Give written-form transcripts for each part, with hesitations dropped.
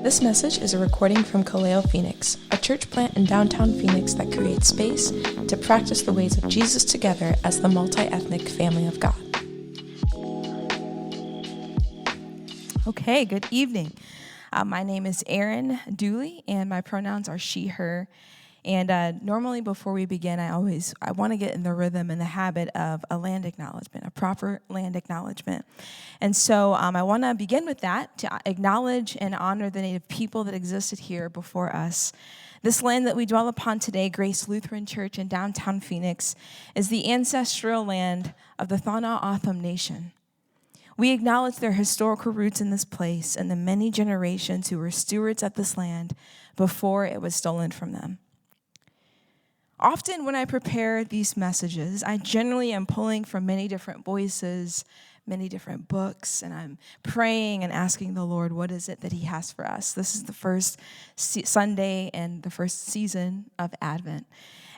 This message is a recording from Kaleo Phoenix, a church plant in downtown Phoenix that creates space to practice the ways of Jesus together as the multi-ethnic family of God. Okay, good evening. My name is Erin, Dooley, and my pronouns are she, her. And normally before we begin, I want to get in the rhythm and the habit of a land acknowledgement, a proper land acknowledgement. And so I want to begin with that, to acknowledge and honor the Native people that existed here before us. This land that we dwell upon today, Grace Lutheran Church in downtown Phoenix, is the ancestral land of the Thana-Otham Nation. We acknowledge their historical roots in this place and the many generations who were stewards of this land before it was stolen from them. Often when I prepare these messages, I generally am pulling from many different voices, many different books, and I'm praying and asking the Lord, what is it that he has for us? This is the first Sunday and the first season of Advent.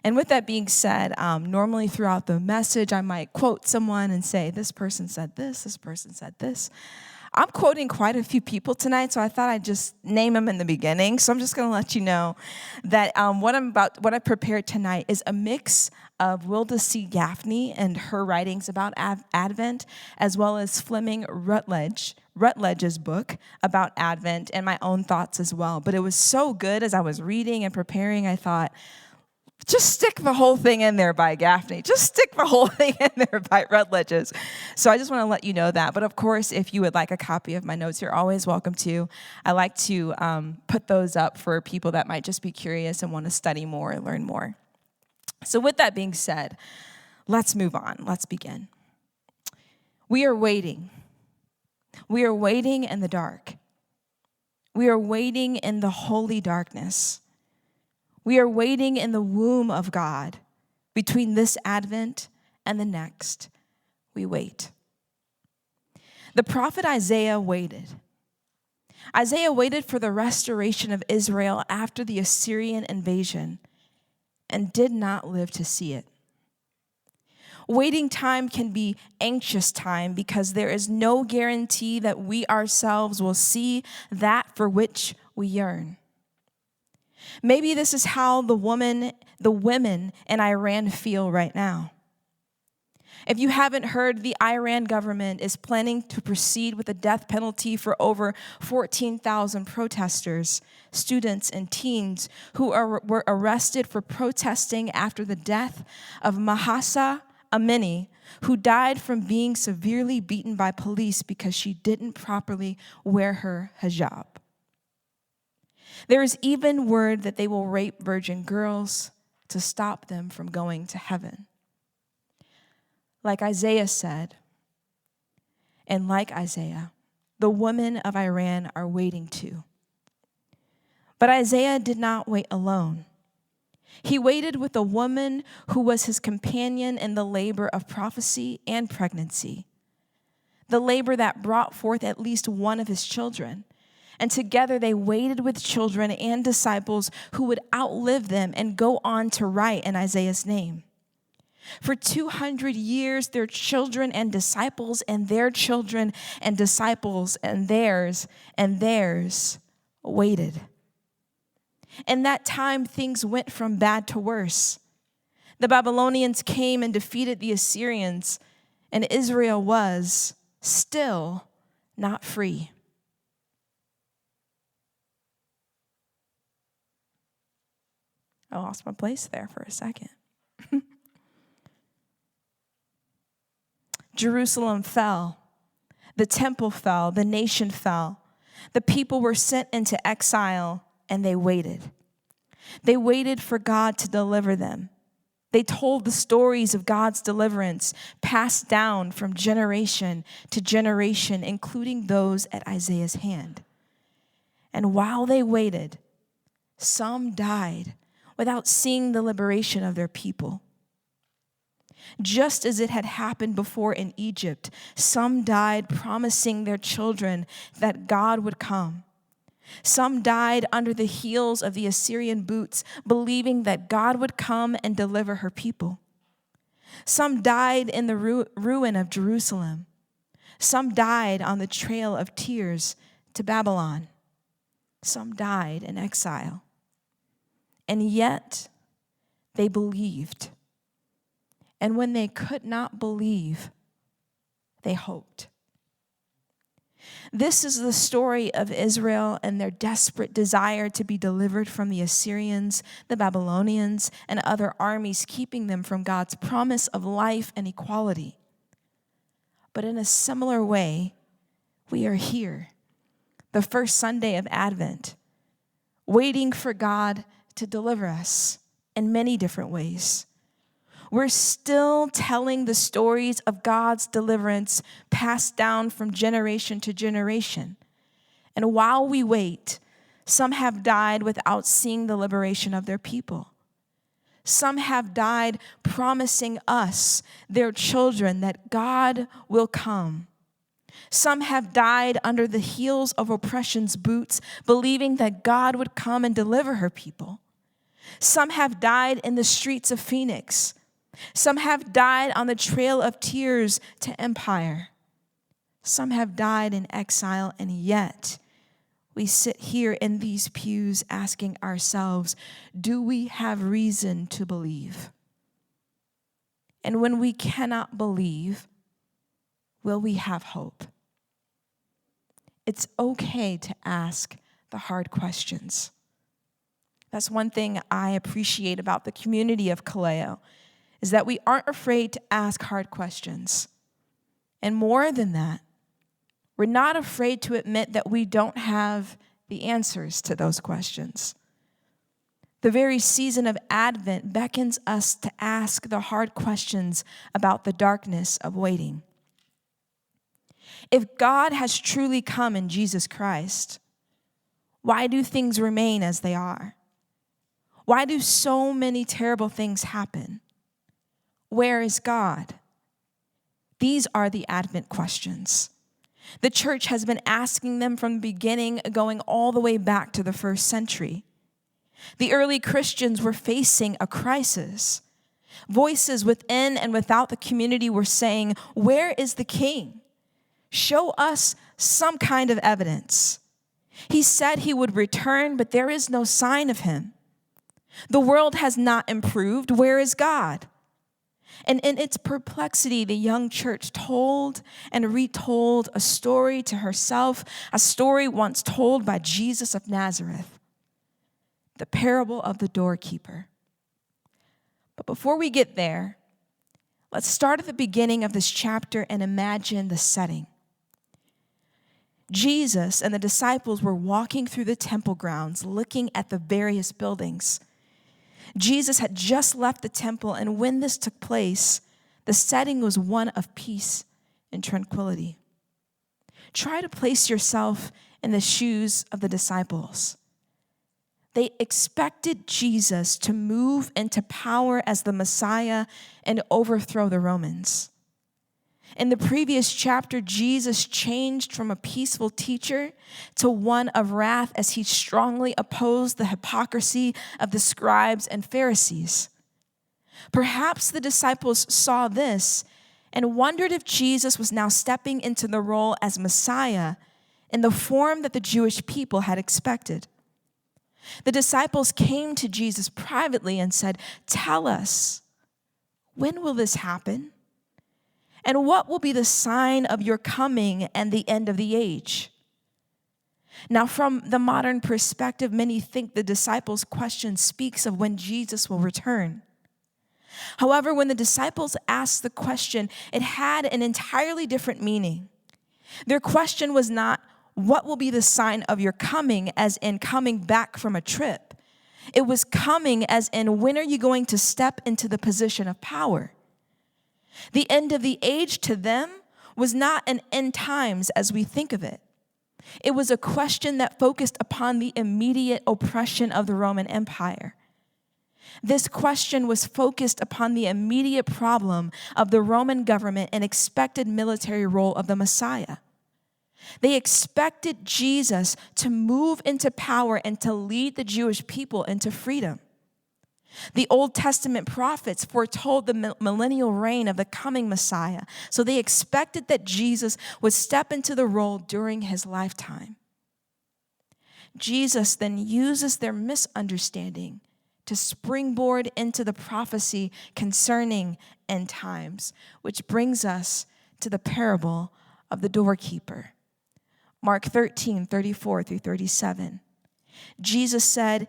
And with that being said, normally throughout the message, I might quote someone and say, this person said this person said this. I'm quoting quite a few people tonight, so I thought I'd just name them in the beginning. So I'm just going to let you know that what I prepared tonight is a mix of Wilda C. Gafney and her writings about Advent, as well as Fleming Rutledge's book about Advent, and my own thoughts as well. But it was so good as I was reading and preparing, I thought, just stick the whole thing in there by Gafney. Just stick the whole thing in there by Rutledge's. So I just want to let you know that. But of course, if you would like a copy of my notes, you're always welcome to. I like to put those up for people that might just be curious and want to study more and learn more. So with that being said, let's move on. Let's begin. We are waiting. We are waiting in the dark. We are waiting in the holy darkness. We are waiting in the womb of God. Between this Advent and the next, we wait. The prophet Isaiah waited. Isaiah waited for the restoration of Israel after the Assyrian invasion and did not live to see it. Waiting time can be anxious time because there is no guarantee that we ourselves will see that for which we yearn. Maybe this is how the women in Iran feel right now. If you haven't heard, the Iran government is planning to proceed with the death penalty for over 14,000 protesters, students, and teens who were arrested for protesting after the death of Mahsa Amini, who died from being severely beaten by police because she didn't properly wear her hijab. There is even word that they will rape virgin girls to stop them from going to heaven. Like Isaiah said, and like Isaiah, the women of Iran are waiting too. But Isaiah did not wait alone. He waited with a woman who was his companion in the labor of prophecy and pregnancy, the labor that brought forth at least one of his children. And together they waited with children and disciples who would outlive them and go on to write in Isaiah's name. For 200 years, their children and disciples and their children and disciples and theirs waited. In that time, things went from bad to worse. The Babylonians came and defeated the Assyrians, and Israel was still not free. I lost my place there for a second. Jerusalem fell. The temple fell. The nation fell. The people were sent into exile, and they waited. They waited for God to deliver them. They told the stories of God's deliverance, passed down from generation to generation, including those at Isaiah's hand. And while they waited, some died without seeing the liberation of their people. Just as it had happened before in Egypt, some died promising their children that God would come. Some died under the heels of the Assyrian boots, believing that God would come and deliver her people. Some died in the ruin of Jerusalem. Some died on the trail of tears to Babylon. Some died in exile. And yet they believed. And when they could not believe, they hoped. This is the story of Israel and their desperate desire to be delivered from the Assyrians, the Babylonians, and other armies keeping them from God's promise of life and equality. But in a similar way, we are here, the first Sunday of Advent, waiting for God to deliver us in many different ways. We're still telling the stories of God's deliverance passed down from generation to generation. And while we wait, some have died without seeing the liberation of their people. Some have died promising us, their children, that God will come. Some have died under the heels of oppression's boots, believing that God would come and deliver her people. Some have died in the streets of Phoenix. Some have died on the trail of tears to empire. Some have died in exile, and yet we sit here in these pews asking ourselves, do we have reason to believe? And when we cannot believe, will we have hope? It's okay to ask the hard questions. That's one thing I appreciate about the community of Kaleo, is that we aren't afraid to ask hard questions. And more than that, we're not afraid to admit that we don't have the answers to those questions. The very season of Advent beckons us to ask the hard questions about the darkness of waiting. If God has truly come in Jesus Christ, why do things remain as they are? Why do so many terrible things happen? Where is God? These are the Advent questions. The church has been asking them from the beginning, going all the way back to the first century. The early Christians were facing a crisis. Voices within and without the community were saying, "Where is the king? Show us some kind of evidence. He said he would return, but there is no sign of him. The world has not improved. Where is God?" And in its perplexity, the young church told and retold a story to herself, a story once told by Jesus of Nazareth, the parable of the doorkeeper. But before we get there, let's start at the beginning of this chapter and imagine the setting. Jesus and the disciples were walking through the temple grounds, looking at the various buildings. Jesus had just left the temple, and when this took place, the setting was one of peace and tranquility. Try to place yourself in the shoes of the disciples. They expected Jesus to move into power as the Messiah and overthrow the Romans. In the previous chapter, Jesus changed from a peaceful teacher to one of wrath as he strongly opposed the hypocrisy of the scribes and Pharisees. Perhaps the disciples saw this and wondered if Jesus was now stepping into the role as Messiah in the form that the Jewish people had expected. The disciples came to Jesus privately and said, "Tell us, when will this happen? And what will be the sign of your coming and the end of the age?" Now, from the modern perspective, many think the disciples' question speaks of when Jesus will return. However, when the disciples asked the question, it had an entirely different meaning. Their question was not, "What will be the sign of your coming," as in coming back from a trip. It was coming as in, when are you going to step into the position of power? The end of the age to them was not an end times as we think of it. It was a question that focused upon the immediate oppression of the Roman Empire. This question was focused upon the immediate problem of the Roman government and expected military role of the Messiah. They expected Jesus to move into power and to lead the Jewish people into freedom. The Old Testament prophets foretold the millennial reign of the coming Messiah, so they expected that Jesus would step into the role during his lifetime. Jesus then uses their misunderstanding to springboard into the prophecy concerning end times, which brings us to the parable of the doorkeeper. Mark 13:34-37. Jesus said,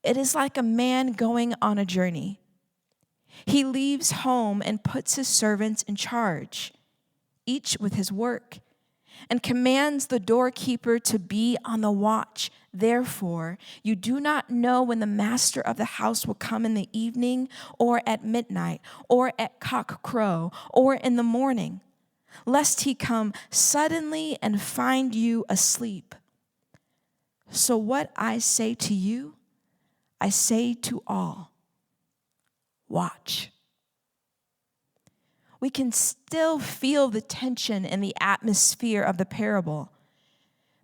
"It is like a man going on a journey. He leaves home and puts his servants in charge, each with his work, and commands the doorkeeper to be on the watch. Therefore, you do not know when the master of the house will come in the evening, or at midnight, or at cock crow, or in the morning, lest he come suddenly and find you asleep. So what I say to you, I say to all, watch." We can still feel the tension in the atmosphere of the parable,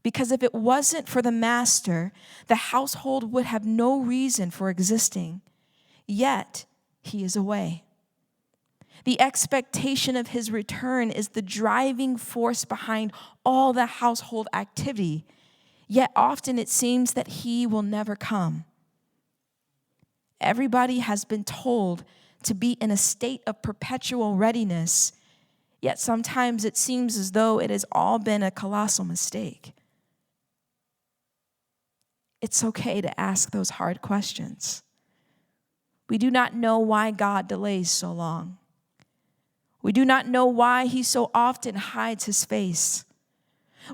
because if it wasn't for the master, the household would have no reason for existing. Yet, he is away. The expectation of his return is the driving force behind all the household activity, yet often it seems that he will never come. Everybody has been told to be in a state of perpetual readiness, yet sometimes it seems as though it has all been a colossal mistake. It's okay to ask those hard questions. We do not know why God delays so long. We do not know why he so often hides his face.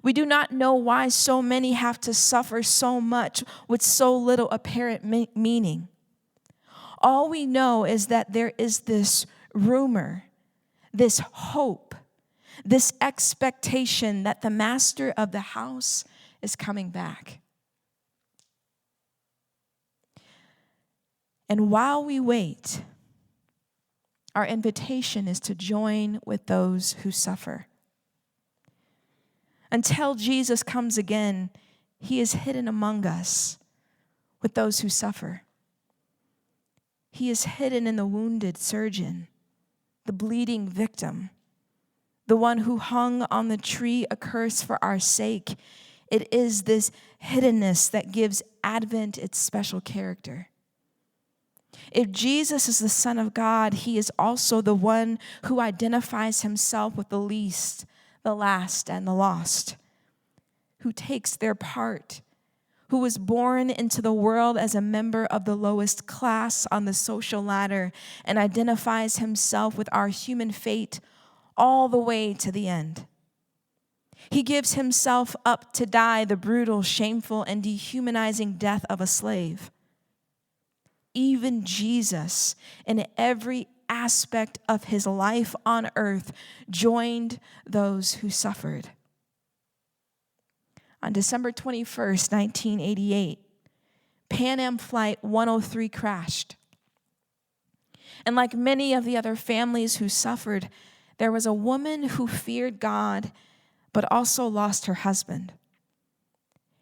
We do not know why so many have to suffer so much with so little apparent meaning. All we know is that there is this rumor, this hope, this expectation that the master of the house is coming back. And while we wait, our invitation is to join with those who suffer. Until Jesus comes again, he is hidden among us with those who suffer. He is hidden in the wounded surgeon, the bleeding victim, the one who hung on the tree accursed for our sake. It is this hiddenness that gives Advent its special character. If Jesus is the Son of God, he is also the one who identifies himself with the least, the last, and the lost, who takes their part, who was born into the world as a member of the lowest class on the social ladder and identifies himself with our human fate all the way to the end. He gives himself up to die the brutal, shameful, and dehumanizing death of a slave. Even Jesus, in every aspect of his life on earth, joined those who suffered. On December 21st, 1988, Pan Am Flight 103 crashed. And like many of the other families who suffered, there was a woman who feared God but also lost her husband.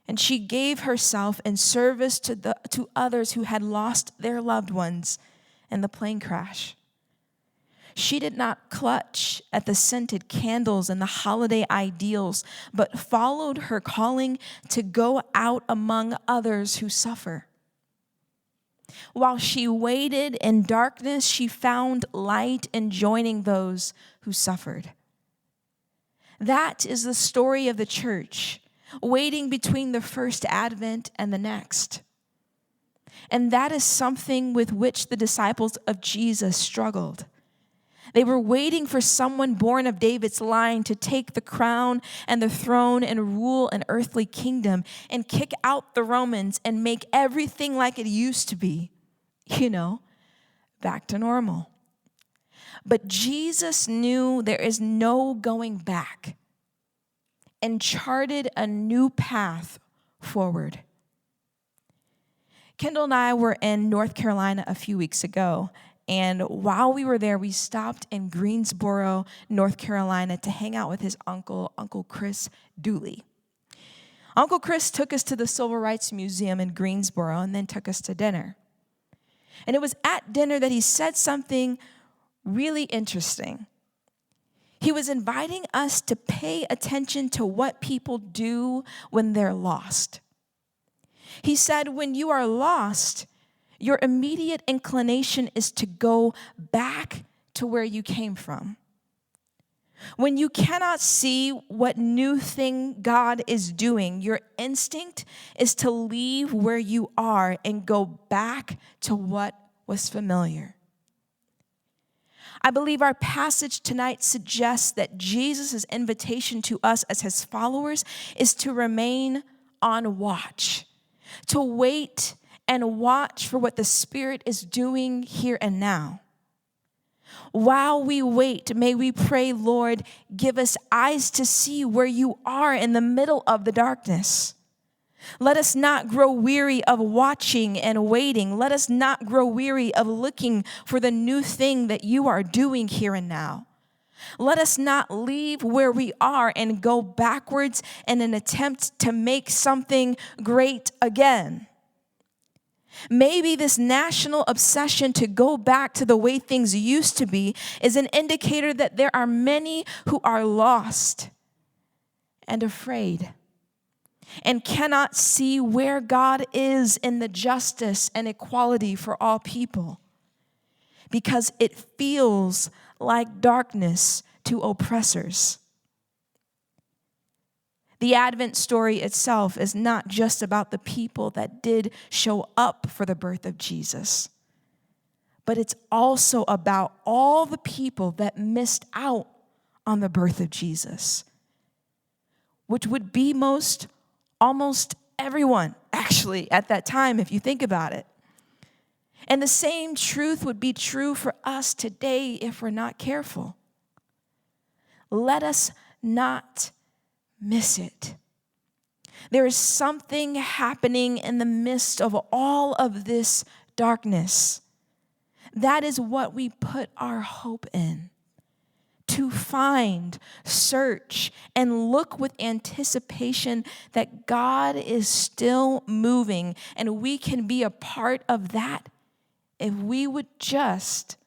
And she gave herself in service to others who had lost their loved ones in the plane crash. She did not clutch at the scented candles and the holiday ideals, but followed her calling to go out among others who suffer. While she waited in darkness, she found light in joining those who suffered. That is the story of the church, waiting between the first advent and the next. And that is something with which the disciples of Jesus struggled. They were waiting for someone born of David's line to take the crown and the throne and rule an earthly kingdom and kick out the Romans and make everything like it used to be, back to normal. But Jesus knew there is no going back and charted a new path forward. Kendall and I were in North Carolina a few weeks ago, and while we were there, we stopped in Greensboro, North Carolina to hang out with his uncle, Uncle Chris Dooley. Uncle Chris took us to the Civil Rights Museum in Greensboro and then took us to dinner. And it was at dinner that he said something really interesting. He was inviting us to pay attention to what people do when they're lost. He said, when you are lost, your immediate inclination is to go back to where you came from. When you cannot see what new thing God is doing, your instinct is to leave where you are and go back to what was familiar. I believe our passage tonight suggests that Jesus' invitation to us as his followers is to remain on watch, to wait and watch for what the Spirit is doing here and now. While we wait, may we pray, Lord, give us eyes to see where you are in the middle of the darkness. Let us not grow weary of watching and waiting. Let us not grow weary of looking for the new thing that you are doing here and now. Let us not leave where we are and go backwards in an attempt to make something great again. Maybe this national obsession to go back to the way things used to be is an indicator that there are many who are lost and afraid and cannot see where God is in the justice and equality for all people because it feels like darkness to oppressors. The Advent story itself is not just about the people that did show up for the birth of Jesus, but it's also about all the people that missed out on the birth of Jesus, which would be almost everyone, actually, at that time, if you think about it. And the same truth would be true for us today if we're not careful. Let us not miss it. There is something happening in the midst of all of this darkness. That is what we put our hope in. To find, search, and look with anticipation that God is still moving, and we can be a part of that if we would just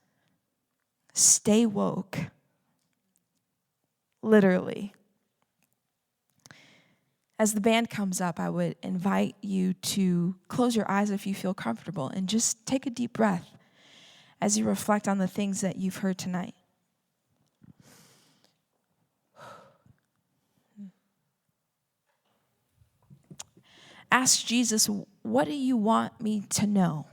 stay woke. Literally. As the band comes up, I would invite you to close your eyes if you feel comfortable and just take a deep breath as you reflect on the things that you've heard tonight. Ask Jesus, what do you want me to know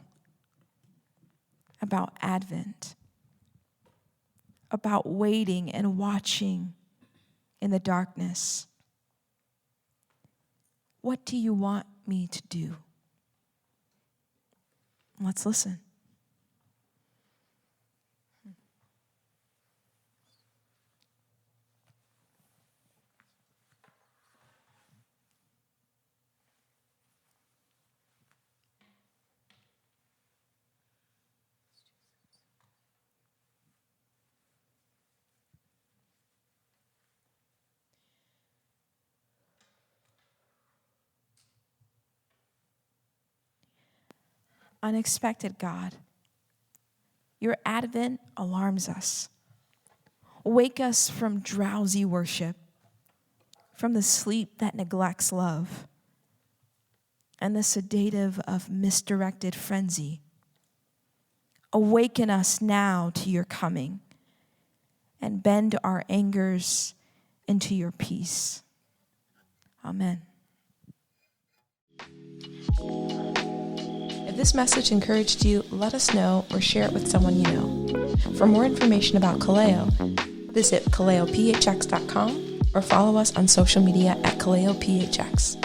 about Advent, about waiting and watching in the darkness? What do you want me to do? Let's listen. Unexpected God, your Advent alarms us. Wake us from drowsy worship, from the sleep that neglects love, and the sedative of misdirected frenzy. Awaken us now to your coming, and bend our angers into your peace. Amen. If this message encouraged you, let us know or share it with someone you know. For more information about Kaleo, visit kaleophx.com or follow us on social media at kaleophx.